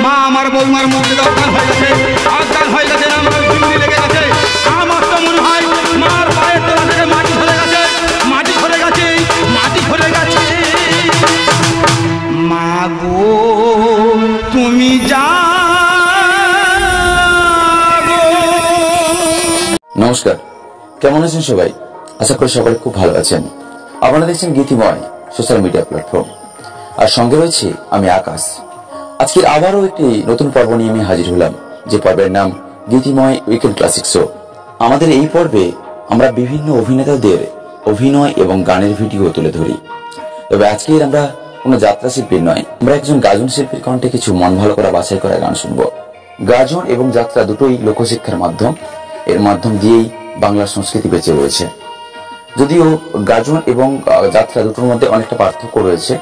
মা আমার বৌমার মধ্যে অজ্ঞান হয়ে গেছে, অজ্ঞান হয়ে গেছে, আমার বিন্দি লেগে গেছে। আমার তো মনে হয় মার পায়ের তলা থেকে মাটি ধরে গেছে, মাটি ধরে গেছে, মাটি ধরে গেছে। মা গো তুমি যা। নমস্কার, কেমন আছেন সবাই? আশা করি সবাই খুব ভালো আছেন। আপনারা দেখছেন গীতিময় সোশ্যাল মিডিয়া প্ল্যাটফর্ম, আর সঙ্গে রয়েছে আমি আকাশ। আজকে আবারও একটি নতুন পর্ব নিয়ে আমি হাজির হলাম, যে পর্বের নাম গীতিময় উইকেন্ড ক্লাসিক শো। আমাদের এই পর্বে আমরা বিভিন্ন অভিনেতাদের অভিনয় এবং গানের ভিডিও তুলে ধরি। তবে আজকের আমরা কোনো যাত্রা শিল্পীর নয়, আমরা একজন গাজন শিল্পীর কণ্ঠে কিছু মন ভালো করা বাছাই করা গান শুনব। গাজন এবং যাত্রা দুটোই লোকশিক্ষার মাধ্যম, এর মাধ্যম দিয়েই বাংলার সংস্কৃতি বেঁচে রয়েছে। যদিও গাজন এবং যাত্রা দুটোর মধ্যে অনেকটা পার্থক্য রয়েছে,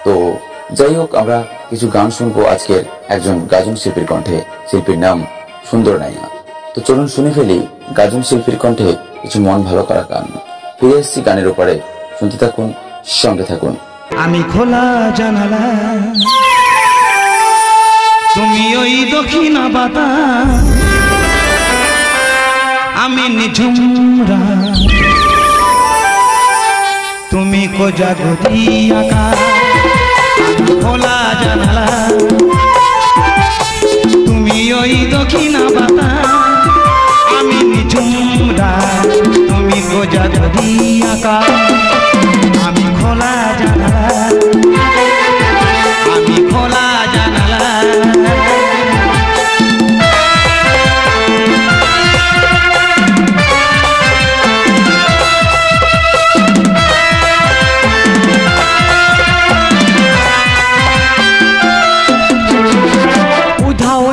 তো যাই হোক আমরা কিছু গান শুনবো আজকের একজন গাজন শিল্পীর কণ্ঠে। শিল্পীর নাম সুন্দর নাইয়া। তো চলুন শুনে ফেলি গাজন শিল্পীর কণ্ঠে কিছু মন ভালো করা গান। ফিরে এসেছি গানের উপরে, শুনতে থাকুন, সঙ্গে থাকুন। আমি খোলা জানালা, তুমি ওই দক্ষিণা বাতাস, আমি নিঝুম রাত, তুমি কোজাগরি আকাশ। খোলা জানালা, তুমি ওই দক্ষিণা বাতাস, আমি নিঝুম রাত, তুমি কোজাগরি আকাশ। আমি খোলা জানালা, আমি খোলা জানালা,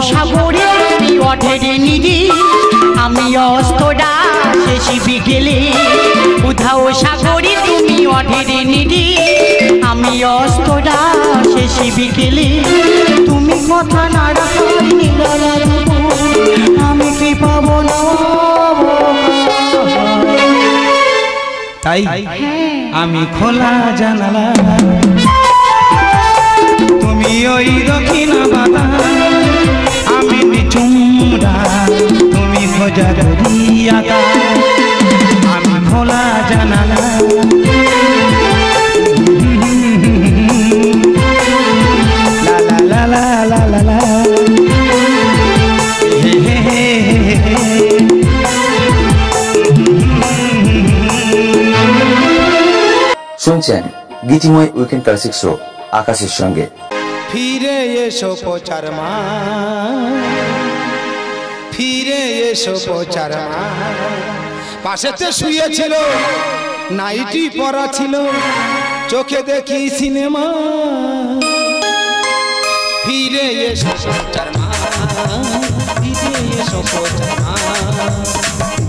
সাগরে অঢেরে নিদি, আমি অস্তরা শেষি বিকেলে। উধাও সাগরে তুমি অঢেরে নিদি, আমি অস্তরা শেষি বিকেলে। তুমি কথা না রাখার নিরালা রূপ, আমি কি পাবো না? তাই আমি খোলা জানালা, তুমি ওই দক্ষিণা বাতাস, আমি নিঝুম রাত, তুমি কোজাগরি আকাশ। আমি খোলা জানালা, লা লা লা লা লা, হে হে হে হে। শুনছেন গীতিময় উইকেন্ড ক্লাসিক শো আকাশের সঙ্গে। ফিরে এসো প্রচার মা, ফিরে এসো প্রচার মা। পাশেতে শুয়েছিল, নাইটি পরা ছিল, চোখে দেখি সিনেমা। ফিরে এসো প্রচার মা, ফিরে এসো প্রচার মা।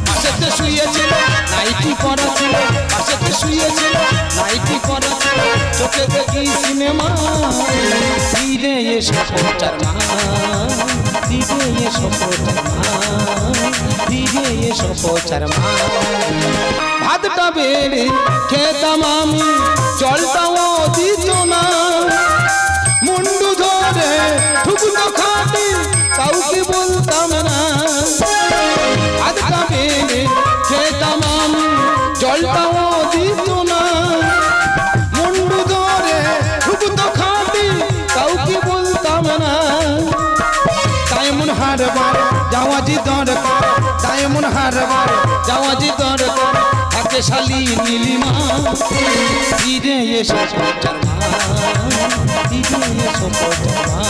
পাশেতে শুয়েছিল, নাইটি পরা ছিল, পাশেতে শুয়েছিল, নাইটি পরা ছিল, চোখে দেখি সিনেমা। ফিরে এসো প্রচার মা, ফিরে এসো প্রচার মা, ফিরে এসো প্রচার মা। ভাতটা বেড়ে খেতাম আমি, জলটাও দিত না, মুন্ডু ধরে ঠুকতো খাটি, কাউকে বলতাম না। ভাতটা বেড়ে খেতাম আমি, জলটাও দিত না, মুন্ডু ধরে ঠুকতো খাটি, কাউকে বলতাম না। তাই মন হারবার যাওয়াজি দরকার, তাই মন হারবার যাওয়াজি দরকার, থাকে শালি নীলিমা। ফিরে এসো প্রচার মা, ফিরে এসো প্রচার মা,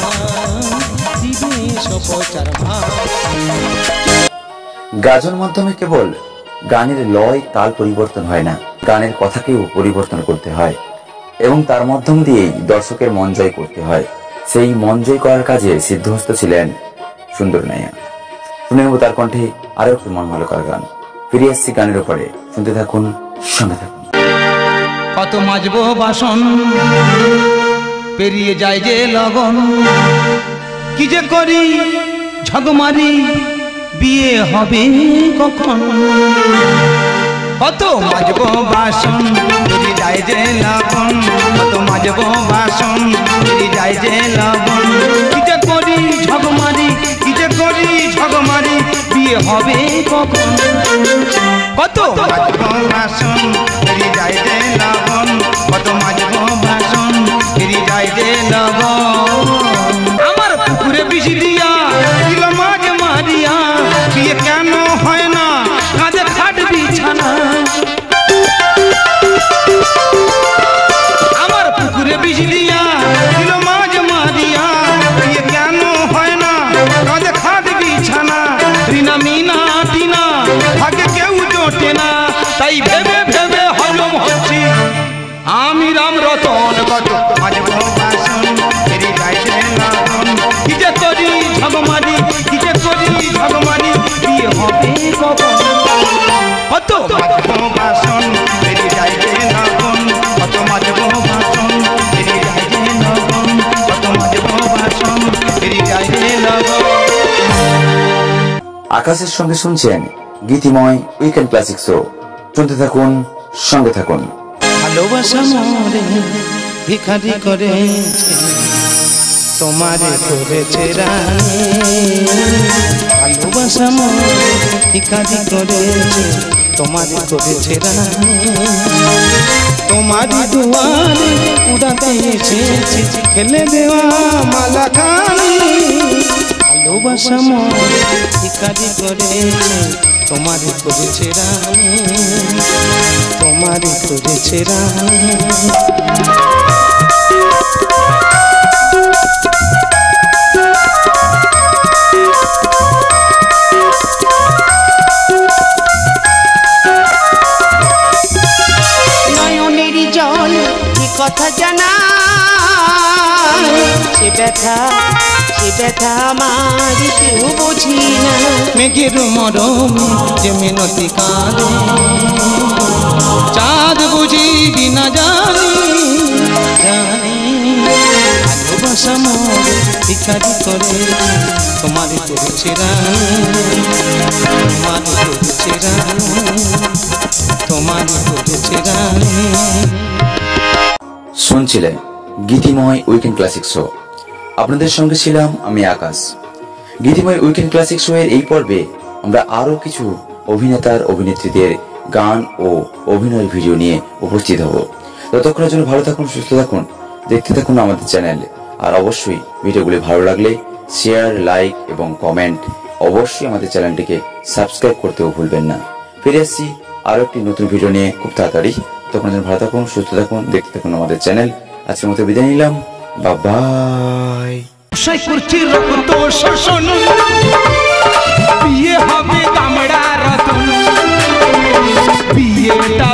ফিরে এসো প্রচার মা। গাজন মাধ্যমে কেবল গানের লয় তাল পরিবর্তন হয় না, গানের কথাকেও পরিবর্তন করতে হয় এবং তার মাধ্যম দিয়েই দর্শকের মন জয় করতে হয়। সেই মন জয় করার কাজে সিদ্ধহস্ত ছিলেন সুন্দর নাইয়া। শুনে নেব তার কণ্ঠে আরো একটি মন ভালো করা গান। ফিরে আসছি গানের উপরে, শুনতে থাকুন, সঙ্গে থাকুন। কত মাজবো বাসন, পেরিয়ে যায় যে লগন, কি যে করি ঝগমারি, বিয়ে হবে কখন? কত মাজবো বাসন, পেরিয়ে যায় যে লগন, কত মাজবো বাসন, পেরিয়ে যায় যে লগন, কি যে করি কখন কত মাজব বাসন ফিরি যায় রে লবণ কত মাজব বাসন ফিরি যায় রে লবণ আমার পুকুরে বিষ দিয়া দিল মাছ মারিয়া বিয়ে কেন হয় না কাঁধে খাট বিছানা আমার পুকুরে বিষ দিয়া দিল মাছ মারিয়া বিয়ে কেন হয় না কাঁধে খাট বিছানা রিনা মিনা টিনা থাকে কেউ জোটে না তাই ভেবে ভেবে হজম হচ্ছি আমি রাম রতন কত মাজব বাসন ফিরে যাইছে লবণ কি যে করি ঝগমারি কি যে করি ঝগমারি বিয়ে হবে কখন কত মাজব বাসন ফিরে যাইছে লবণ কত মাজব বাসন ফিরে যাইছে লবণ কত মাজব বাসন ফিরে যাইছে লবণ আকাশের সঙ্গে শুনছেন গীতিময় উইকেন্ড ক্লাসিক শো। শুনতে থাকুন, সঙ্গে থাকুন। ভালোবাসা মরে ভিখারি করেছে তোমারে করেছে রানী ভালোবাসা মরে ভিখারি করেছে তোমারে করেছে রানী তোমারই দুয়ারে উড়াতে এসেছি ফেলে দেওয়া মালা খানি ভালোবাসা মরে ভিখারি করেছে তোমারে করেছে রানী তোমারে করেছে রানী নয়নের জল কি কথা জানা সে ব্যথা আমার কেউ বুঝি না মেঘের মরম যে মিনতি কাঁদে চাঁদ বুঝি বিনা জানি জানি ভালোবাসা মরে ভিখারি করে তোমারে করেছে রানী তোমারে করেছে রানী তোমারে করেছে রানী শুনছিলেন গীতিময় উইকেন্ড ক্লাসিক শো। আপনাদের সঙ্গে ছিলাম আমি আকাশ। গীতিময় উইকেন্ড ক্লাসিক শো এর এই পর্বে আমরা আরো কিছু অভিনেতার অভিনেত্রীদের গান ও অভিনয়ের ভিডিও নিয়ে উপস্থিত হব। ততক্ষণের জন্য ভালো থাকুন, সুস্থ থাকুন, দেখতে থাকুন আমাদের চ্যানেল। আর অবশ্যই ভিডিওগুলি ভালো লাগলে শেয়ার, লাইক এবং কমেন্ট অবশ্যই আমাদের চ্যানেলটিকে সাবস্ক্রাইব করতেও ভুলবেন না। ফিরে আসছি আরো একটি নতুন ভিডিও নিয়ে খুব তাড়াতাড়ি। ততক্ষণের জন্য ভালো থাকুন, সুস্থ থাকুন, দেখতে থাকুন আমাদের চ্যানেল। আজকের মতো বিদায় নিলাম, বাই। করছি রক্ত শোষণ বিয়ে হবে দামড়া রতন বিয়েটা